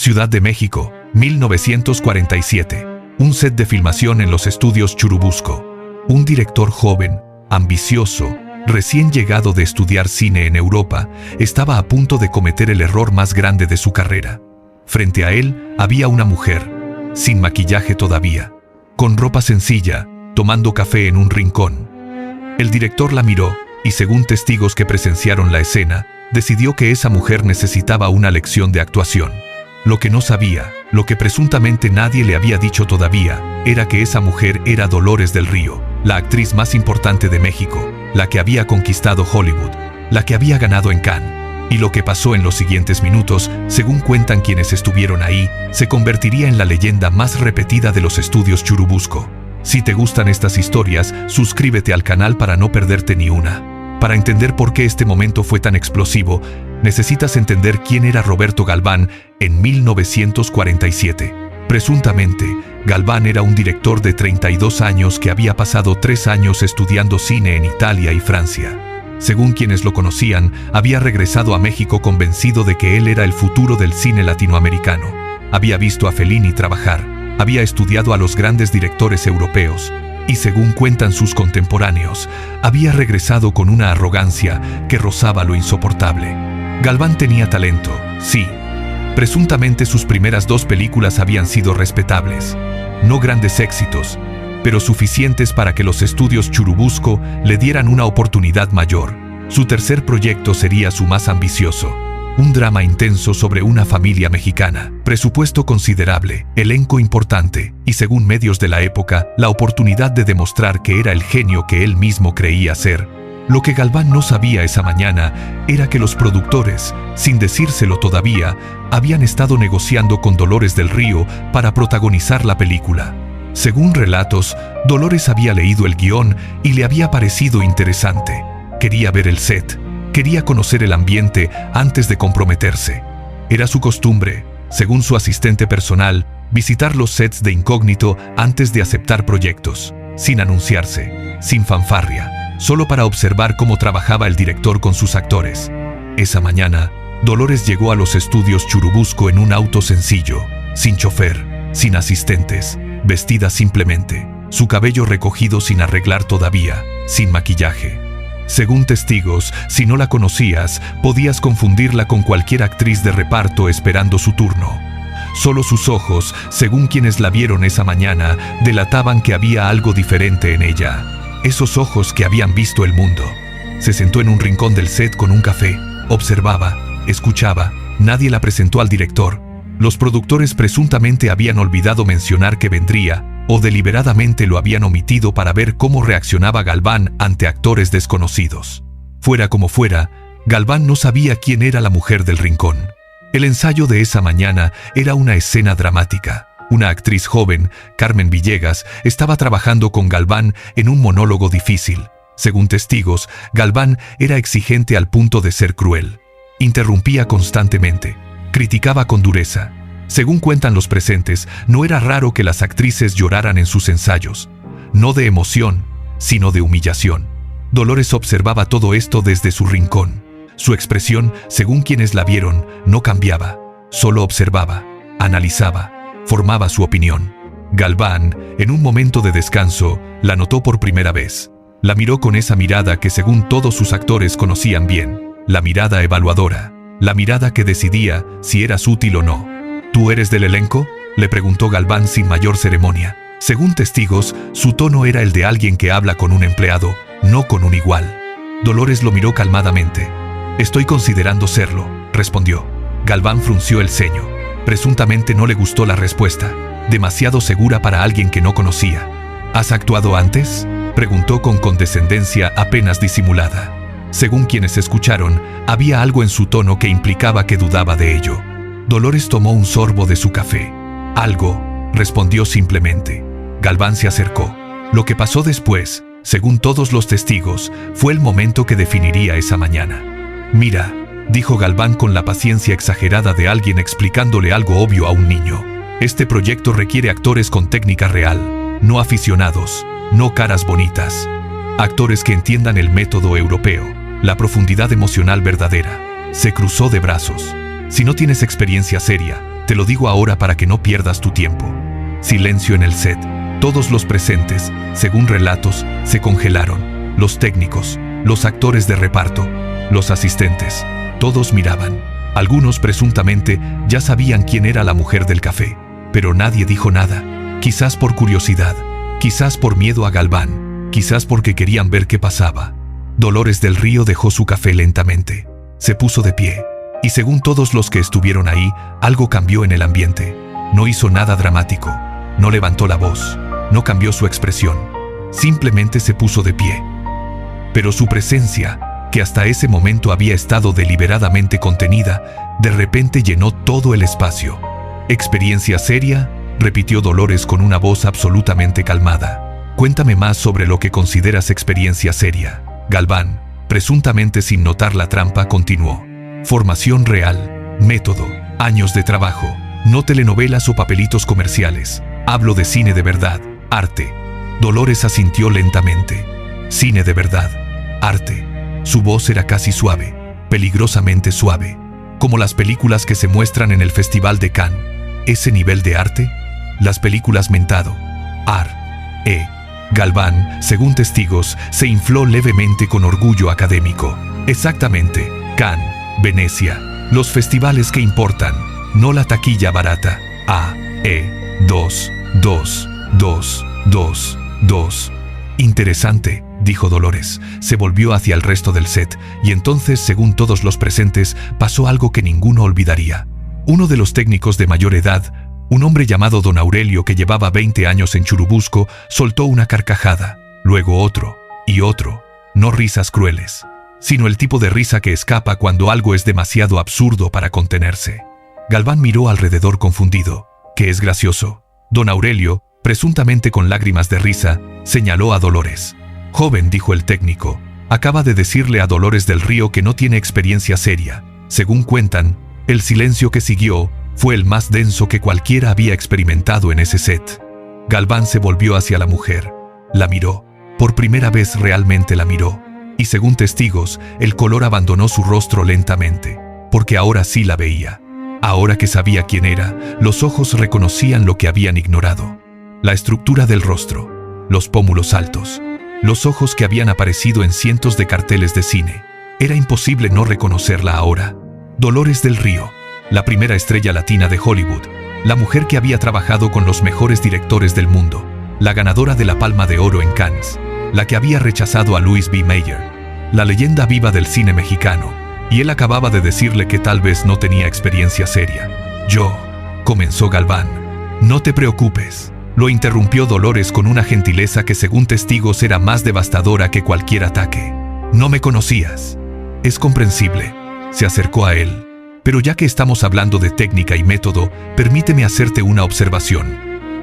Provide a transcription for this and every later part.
Ciudad de México, 1947. Un set de filmación en los estudios Churubusco. Un director joven, ambicioso, recién llegado de estudiar cine en Europa, estaba a punto de cometer el error más grande de su carrera. Frente a él había una mujer, sin maquillaje todavía, con ropa sencilla, tomando café en un rincón. El director la miró y, según testigos que presenciaron la escena, decidió que esa mujer necesitaba una lección de actuación. Lo que no sabía, lo que presuntamente nadie le había dicho todavía, era que esa mujer era Dolores del Río, la actriz más importante de México, la que había conquistado Hollywood, la que había ganado en Cannes. Y lo que pasó en los siguientes minutos, según cuentan quienes estuvieron ahí, se convertiría en la leyenda más repetida de los estudios Churubusco. Si te gustan estas historias, suscríbete al canal para no perderte ni una. Para entender por qué este momento fue tan explosivo, necesitas entender quién era Roberto Galván en 1947. Presuntamente, Galván era un director de 32 años que había pasado 3 años estudiando cine en Italia y Francia. Según quienes lo conocían, había regresado a México convencido de que él era el futuro del cine latinoamericano. Había visto a Fellini trabajar, había estudiado a los grandes directores europeos, y según cuentan sus contemporáneos, había regresado con una arrogancia que rozaba lo insoportable. Galván tenía talento, sí. Presuntamente sus primeras 2 películas habían sido respetables. No grandes éxitos, pero suficientes para que los estudios Churubusco le dieran una oportunidad mayor. Su tercer proyecto sería su más ambicioso. Un drama intenso sobre una familia mexicana, presupuesto considerable, elenco importante y, según medios de la época, la oportunidad de demostrar que era el genio que él mismo creía ser. Lo que Galván no sabía esa mañana era que los productores, sin decírselo todavía, habían estado negociando con Dolores del Río para protagonizar la película. Según relatos, Dolores había leído el guión y le había parecido interesante. Quería ver el set. Quería conocer el ambiente antes de comprometerse. Era su costumbre, según su asistente personal, visitar los sets de incógnito antes de aceptar proyectos, sin anunciarse, sin fanfarria, solo para observar cómo trabajaba el director con sus actores. Esa mañana, Dolores llegó a los estudios Churubusco en un auto sencillo, sin chofer, sin asistentes, vestida simplemente, su cabello recogido sin arreglar todavía, sin maquillaje. Según testigos, si no la conocías, podías confundirla con cualquier actriz de reparto esperando su turno. Solo sus ojos, según quienes la vieron esa mañana, delataban que había algo diferente en ella. Esos ojos que habían visto el mundo. Se sentó en un rincón del set con un café, observaba, escuchaba. Nadie la presentó al director. Los productores presuntamente habían olvidado mencionar que vendría, o deliberadamente lo habían omitido para ver cómo reaccionaba Galván ante actores desconocidos. Fuera como fuera, Galván no sabía quién era la mujer del rincón. El ensayo de esa mañana era una escena dramática. Una actriz joven, Carmen Villegas, estaba trabajando con Galván en un monólogo difícil. Según testigos, Galván era exigente al punto de ser cruel. Interrumpía constantemente. Criticaba con dureza. Según cuentan los presentes, no era raro que las actrices lloraran en sus ensayos. No de emoción, sino de humillación. Dolores observaba todo esto desde su rincón. Su expresión, según quienes la vieron, no cambiaba. Solo observaba, analizaba, formaba su opinión. Galván, en un momento de descanso, la notó por primera vez. La miró con esa mirada que según todos sus actores conocían bien. La mirada evaluadora. La mirada que decidía si eras útil o no. ¿Tú eres del elenco?, le preguntó Galván sin mayor ceremonia. Según testigos, su tono era el de alguien que habla con un empleado, no con un igual. Dolores lo miró calmadamente. «Estoy considerando serlo», respondió. Galván frunció el ceño. Presuntamente no le gustó la respuesta, demasiado segura para alguien que no conocía. «¿Has actuado antes?», preguntó con condescendencia apenas disimulada. Según quienes escucharon, había algo en su tono que implicaba que dudaba de ello. Dolores tomó un sorbo de su café. «Algo», respondió simplemente. Galván se acercó. Lo que pasó después, según todos los testigos, fue el momento que definiría esa mañana. «Mira», dijo Galván con la paciencia exagerada de alguien explicándole algo obvio a un niño. «Este proyecto requiere actores con técnica real, no aficionados, no caras bonitas. Actores que entiendan el método europeo, la profundidad emocional verdadera». Se cruzó de brazos. «Si no tienes experiencia seria, Te lo digo ahora para que no pierdas tu tiempo. Silencio en el set. Todos los presentes, según relatos, se congelaron. Los técnicos, los actores de reparto, los asistentes, todos miraban. Algunos presuntamente ya sabían quién era la mujer del café, pero nadie dijo nada. Quizás por curiosidad, quizás por miedo a Galván, quizás porque querían ver qué pasaba. Dolores del Río dejó su café lentamente. Se puso de pie. Y según todos los que estuvieron ahí, algo cambió en el ambiente. No hizo nada dramático. No levantó la voz. No cambió su expresión. Simplemente se puso de pie. Pero su presencia, que hasta ese momento había estado deliberadamente contenida, de repente llenó todo el espacio. ¿Experiencia seria?, repitió Dolores con una voz absolutamente calmada. Cuéntame más sobre lo que consideras experiencia seria. Galván, presuntamente sin notar la trampa, continuó. Formación real, método, años de trabajo, no telenovelas o papelitos comerciales. Hablo de cine de verdad, arte. Dolores asintió lentamente. Cine de verdad, arte. Su voz era casi suave, peligrosamente suave, como las películas que se muestran en el Festival de Cannes. ¿Ese nivel de arte? Las películas mentado. Galván, según testigos, se infló levemente con orgullo académico. Exactamente, Cannes, Venecia, los festivales que importan, no la taquilla barata. Interesante, dijo Dolores. Se volvió hacia el resto del set, y entonces, según todos los presentes, pasó algo que ninguno olvidaría. Uno de los técnicos de mayor edad, un hombre llamado Don Aurelio que llevaba 20 años en Churubusco, soltó una carcajada, luego otro, y otro. No risas crueles, sino el tipo de risa que escapa cuando algo es demasiado absurdo para contenerse. Galván miró alrededor confundido. ¿Qué es gracioso? Don Aurelio, presuntamente con lágrimas de risa, señaló a Dolores. Joven, dijo el técnico, acaba de decirle a Dolores del Río que no tiene experiencia seria. Según cuentan, el silencio que siguió fue el más denso que cualquiera había experimentado en ese set. Galván se volvió hacia la mujer. La miró. Por primera vez realmente la miró. Y según testigos, el color abandonó su rostro lentamente, porque ahora sí la veía. Ahora que sabía quién era, los ojos reconocían lo que habían ignorado. La estructura del rostro, los pómulos altos, los ojos que habían aparecido en cientos de carteles de cine. Era imposible no reconocerla ahora. Dolores del Río, la primera estrella latina de Hollywood, la mujer que había trabajado con los mejores directores del mundo, la ganadora de la Palma de Oro en Cannes, la que había rechazado a Louis B. Mayer, la leyenda viva del cine mexicano, y él acababa de decirle que tal vez no tenía experiencia seria. Comenzó Galván. No te preocupes, lo interrumpió Dolores con una gentileza que según testigos era más devastadora que cualquier ataque. No me conocías. Es comprensible. Se acercó a él. Pero ya que estamos hablando de técnica y método, permíteme hacerte una observación.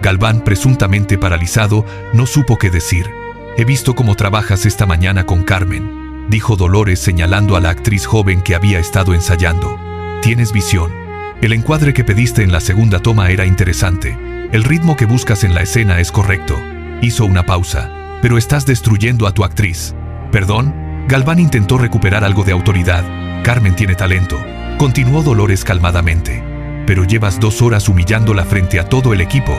Galván, presuntamente paralizado, no supo qué decir. He visto cómo trabajas esta mañana con Carmen, dijo Dolores señalando a la actriz joven que había estado ensayando. Tienes visión. El encuadre que pediste en la segunda toma era interesante. El ritmo que buscas en la escena es correcto. Hizo una pausa. Pero estás destruyendo a tu actriz. ¿Perdón? Galván intentó recuperar algo de autoridad. Carmen tiene talento, continuó Dolores calmadamente. Pero llevas 2 horas humillándola frente a todo el equipo.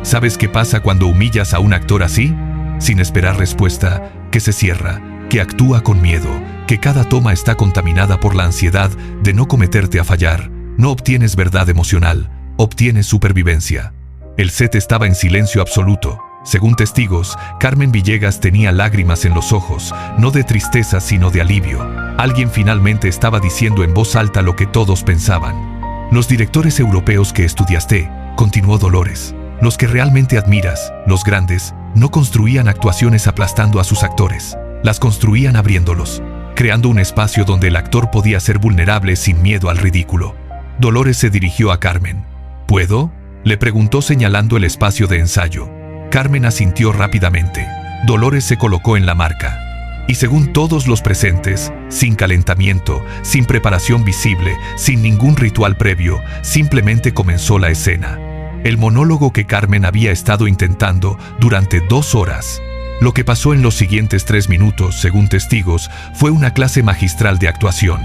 ¿Sabes qué pasa cuando humillas a un actor así? Sin esperar respuesta, que se cierra, que actúa con miedo, que cada toma está contaminada por la ansiedad de no cometerte a fallar. No obtienes verdad emocional, obtienes supervivencia. El set estaba en silencio absoluto. Según testigos, Carmen Villegas tenía lágrimas en los ojos, no de tristeza sino de alivio. Alguien finalmente estaba diciendo en voz alta lo que todos pensaban. Los directores europeos que estudiaste, continuó Dolores, los que realmente admiras, los grandes, no construían actuaciones aplastando a sus actores, las construían abriéndolos, creando un espacio donde el actor podía ser vulnerable sin miedo al ridículo. Dolores se dirigió a Carmen. ¿Puedo?, le preguntó señalando el espacio de ensayo. Carmen asintió rápidamente. Dolores se colocó en la marca. Y según todos los presentes, sin calentamiento, sin preparación visible, sin ningún ritual previo, simplemente comenzó la escena. El monólogo que Carmen había estado intentando durante 2 horas. Lo que pasó en los siguientes 3 minutos, según testigos, fue una clase magistral de actuación.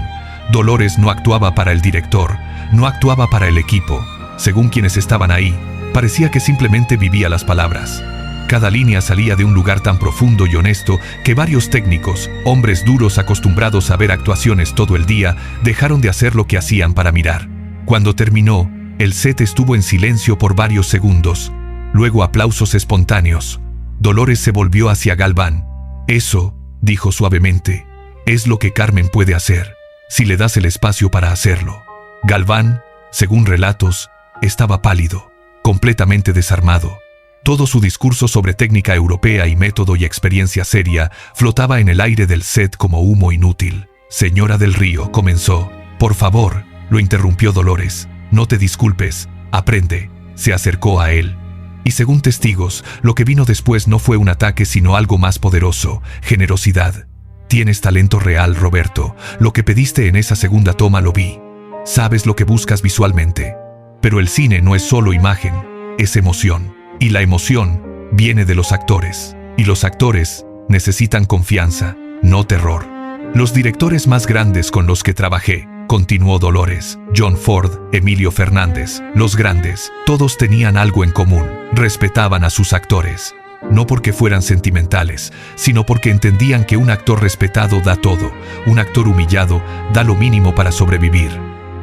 Dolores no actuaba para el director, no actuaba para el equipo. según quienes estaban ahí, parecía que simplemente vivía las palabras. Cada línea salía de un lugar tan profundo y honesto que varios técnicos, hombres duros acostumbrados a ver actuaciones todo el día, dejaron de hacer lo que hacían para mirar. Cuando terminó, el set estuvo en silencio por varios segundos. Luego aplausos espontáneos. Dolores se volvió hacia Galván. «Eso», dijo suavemente, «es lo que Carmen puede hacer, si le das el espacio para hacerlo». Galván, según relatos, estaba pálido, completamente desarmado. Todo su discurso sobre técnica europea y método y experiencia seria flotaba en el aire del set como humo inútil. «Señora del Río», comenzó. «Por favor», lo interrumpió Dolores, «no te disculpes, aprende». Se acercó a él. Y según testigos, lo que vino después no fue un ataque sino algo más poderoso: generosidad. «Tienes talento real, Roberto. Lo que pediste en esa segunda toma lo vi. Sabes lo que buscas visualmente. Pero el cine no es solo imagen, es emoción. Y la emoción viene de los actores. Y los actores necesitan confianza, no terror. Los directores más grandes con los que trabajé», continuó Dolores, «John Ford, Emilio Fernández, los grandes, todos tenían algo en común: respetaban a sus actores. No porque fueran sentimentales, sino porque entendían que un actor respetado da todo, un actor humillado da lo mínimo para sobrevivir».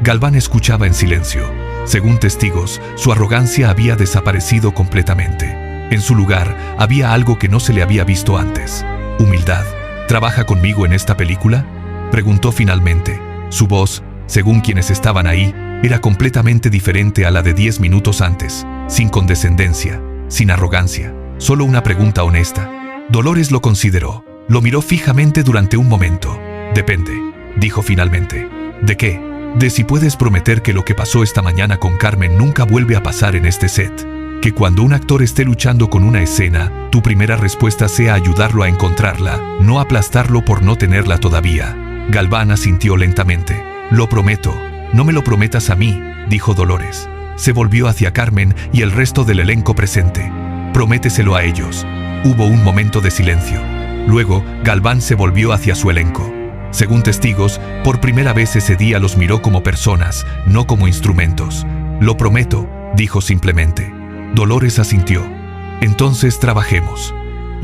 Galván escuchaba en silencio. Según testigos, su arrogancia había desaparecido completamente. En su lugar, había algo que no se le había visto antes: humildad. «¿Trabaja conmigo en esta película?», preguntó finalmente. Su voz, según quienes estaban ahí, era completamente diferente a la de 10 minutos antes, sin condescendencia, sin arrogancia, solo una pregunta honesta. Dolores lo consideró, lo miró fijamente durante un momento. «Depende», dijo finalmente. «¿De qué?». «De si puedes prometer que lo que pasó esta mañana con Carmen nunca vuelve a pasar en este set. Que cuando un actor esté luchando con una escena, tu primera respuesta sea ayudarlo a encontrarla, no aplastarlo por no tenerla todavía». Galván asintió lentamente. «Lo prometo». «No me lo prometas a mí», dijo Dolores. Se volvió hacia Carmen y el resto del elenco presente. «Prométeselo a ellos». Hubo un momento de silencio. Luego, Galván se volvió hacia su elenco. Según testigos, por primera vez ese día los miró como personas, no como instrumentos. «Lo prometo», dijo simplemente. Dolores asintió. «Entonces trabajemos».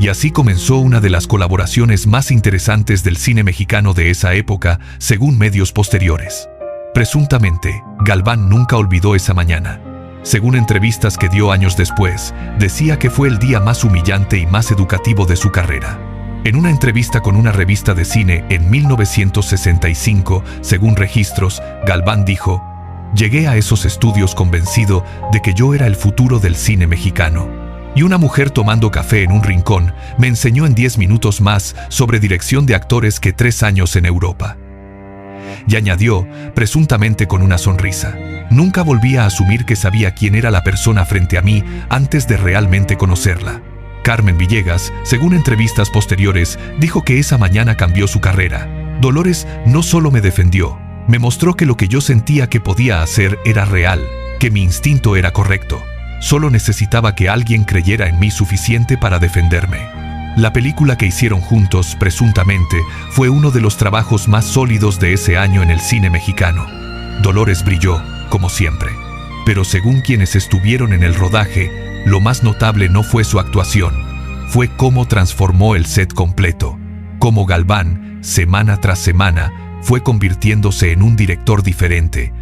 Y así comenzó una de las colaboraciones más interesantes del cine mexicano de esa época, según medios posteriores. Presuntamente, Galván nunca olvidó esa mañana. Según entrevistas que dio años después, decía que fue el día más humillante y más educativo de su carrera. En una entrevista con una revista de cine en 1965, según registros, Galván dijo: «Llegué a esos estudios convencido de que yo era el futuro del cine mexicano. Y una mujer tomando café en un rincón me enseñó en 10 minutos más sobre dirección de actores que 3 años en Europa». Y añadió, presuntamente con una sonrisa: «Nunca volví a asumir que sabía quién era la persona frente a mí antes de realmente conocerla». Carmen Villegas, según entrevistas posteriores, dijo que esa mañana cambió su carrera. «Dolores no solo me defendió, me mostró que lo que yo sentía que podía hacer era real, que mi instinto era correcto. Solo necesitaba que alguien creyera en mí suficiente para defenderme». La película que hicieron juntos, presuntamente, fue uno de los trabajos más sólidos de ese año en el cine mexicano. Dolores brilló, como siempre. Pero según quienes estuvieron en el rodaje, lo más notable no fue su actuación, fue cómo transformó el set completo. Cómo Galván, semana tras semana, fue convirtiéndose en un director diferente,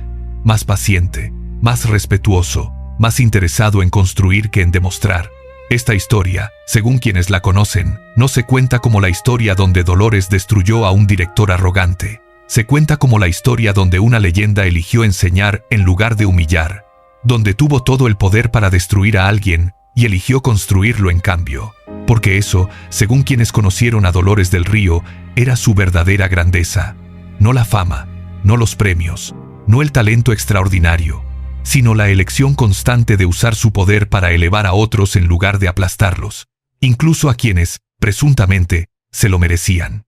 más paciente, más respetuoso, más interesado en construir que en demostrar. Esta historia, según quienes la conocen, no se cuenta como la historia donde Dolores destruyó a un director arrogante. Se cuenta como la historia donde una leyenda eligió enseñar en lugar de humillar, donde tuvo todo el poder para destruir a alguien y eligió construirlo en cambio. Porque eso, según quienes conocieron a Dolores del Río, era su verdadera grandeza. No la fama, no los premios, no el talento extraordinario, sino la elección constante de usar su poder para elevar a otros en lugar de aplastarlos, incluso a quienes, presuntamente, se lo merecían.